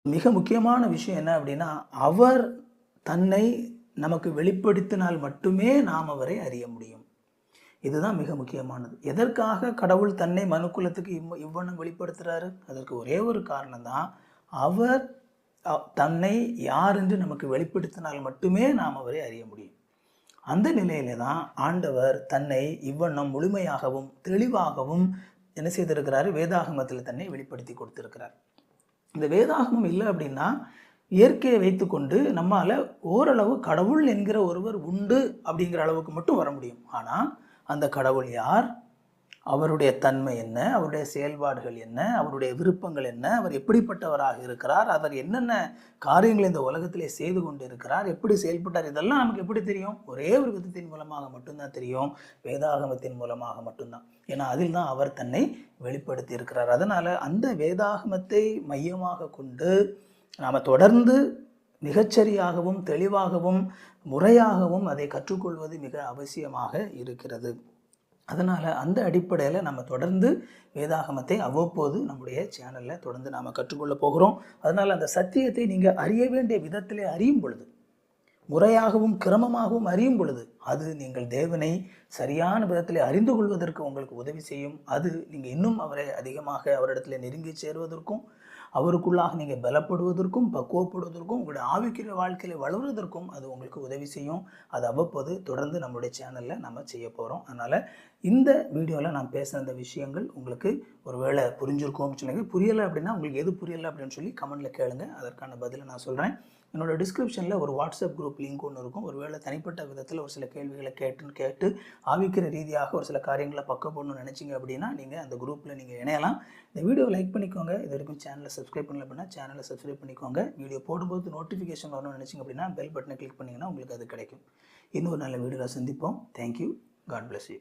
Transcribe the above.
மிக முக்கியமான விஷயம் என்ன அப்படின்னா, அவர் தன்னை நமக்கு வெளிப்படுத்தினால் மட்டுமே நாம் அவரை அறிய முடியும். இதுதான் மிக முக்கியமானது. எதற்காக கடவுள் தன்னை மனுக்குலத்துக்கு இவ்வண்ணம் வெளிப்படுத்துறாரு? அதற்கு ஒரே ஒரு காரணம் தான். அவர் தன்னை யார் என்று நமக்கு வெளிப்படுத்தினால் மட்டுமே நாம் அவரை அறிய முடியும். அந்த நிலையில தான் ஆண்டவர் தன்னை இவ்வண்ணம் முழுமையாகவும் தெளிவாகவும் என்ன செய்திருக்கிறாரு? வேதாகமத்தில் தன்னை வெளிப்படுத்தி கொடுத்திருக்கிறார். இந்த வேதாகமம் இல்லை அப்படின்னா இயற்கையை வைத்துக்கொண்டு நம்மால் ஓரளவு கடவுள் என்கிற ஒருவர் உண்டு அப்படிங்கிற அளவுக்கு மட்டும் வர முடியும். ஆனால் அந்த கடவுள் யார், அவருடைய தன்மை என்ன, அவருடைய செயல்பாடுகள் என்ன, அவருடைய விருப்பங்கள் என்ன, அவர் எப்படிப்பட்டவராக இருக்கிறார், அவர் என்னென்ன காரியங்களை இந்த உலகத்திலே செய்து கொண்டு இருக்கிறார், எப்படி செயல்பட்டார், இதெல்லாம் நமக்கு எப்படி தெரியும்? ஒரே ஒரு விதத்தின் மூலமாக மட்டும்தான் தெரியும், வேதாகமத்தின் மூலமாக மட்டும்தான். ஏன்னா அதில் தான் அவர் தன்னை வெளிப்படுத்தி இருக்கிறார். அதனால் அந்த வேதாகமத்தை மையமாக கொண்டு நாம் தொடர்ந்து மிகச்சரியாகவும் தெளிவாகவும் முறையாகவும் அதை கற்றுக்கொள்வது மிக அவசியமாக இருக்கிறது. அதனால் அந்த அடிப்படையில் நம்ம தொடர்ந்து வேதாகமத்தை அவ்வப்போது நம்முடைய சேனலில் தொடர்ந்து நாம் கற்றுக்கொள்ள போகிறோம். அதனால் அந்த சத்தியத்தை நீங்கள் அறிய வேண்டிய விதத்திலே அறியும் பொழுது, முறையாகவும் கிரமமாகவும் அறியும் பொழுது, அது நீங்கள் தேவனை சரியான விதத்தில் அறிந்து கொள்வதற்கு உங்களுக்கு உதவி செய்யும். அது நீங்கள் இன்னும் அவரை அதிகமாக அவரிடத்தில் நெருங்கி சேருவதற்கும், அவருக்குள்ளாக நீங்கள் பலப்படுவதற்கும், பக்குவப்படுவதற்கும், உங்களுடைய ஆவிக்குரிய வாழ்க்கையில் வளர்வதற்கும் அது உங்களுக்கு உதவி செய்யும். அது அவ்வப்போது தொடர்ந்து நம்மளுடைய சேனலில் நம்ம செய்ய போகிறோம். அதனால் இந்த வீடியோவில் நான் பேசுகிற இந்த விஷயங்கள் உங்களுக்கு ஒரு வேளை புரிஞ்சிருக்கும்னு சொல்லுங்க. புரியலை அப்படின்னா உங்களுக்கு எது புரியலை அப்படின்னு சொல்லி கமெண்ட்டில் கேளுங்க. அதற்கான பதிலை நான் சொல்கிறேன். என்னோட டிஸ்கிரிப்ஷனில் ஒரு வாட்ஸ்அப் குரூப் லிங்க் ஒன்று இருக்கும். ஒரு வேளை தனிப்பட்ட விதத்தில் ஒரு சில கேள்விகளை கேட்டு ஆவிக்கிற ரீதியாக ஒரு சில காரியங்களை பக்கப்படணும்னு நினச்சிங்க அப்படின்னா நீங்கள் அந்த குரூப்பில் நீங்கள் இணையலாம். இந்த வீடியோவை லைக் பண்ணிக்கோங்க. இது வரைக்கும் சேனலை சப்ஸ்கிரைப் பண்ணல அப்படின்னா சேனலை சப்ஸ்கிரைப் பண்ணிக்கோங்க. வீடியோ போடும்போது நோட்டிஃபிகேஷன் வரணும்னு நினச்சிங்க அப்படின்னா பெல் பட்டனை கிளிக் பண்ணிங்கன்னா உங்களுக்கு அது கிடைக்கும். இன்னொரு நல்ல வீடியோவில் சந்திப்போம். தேங்க்யூ. God bless you.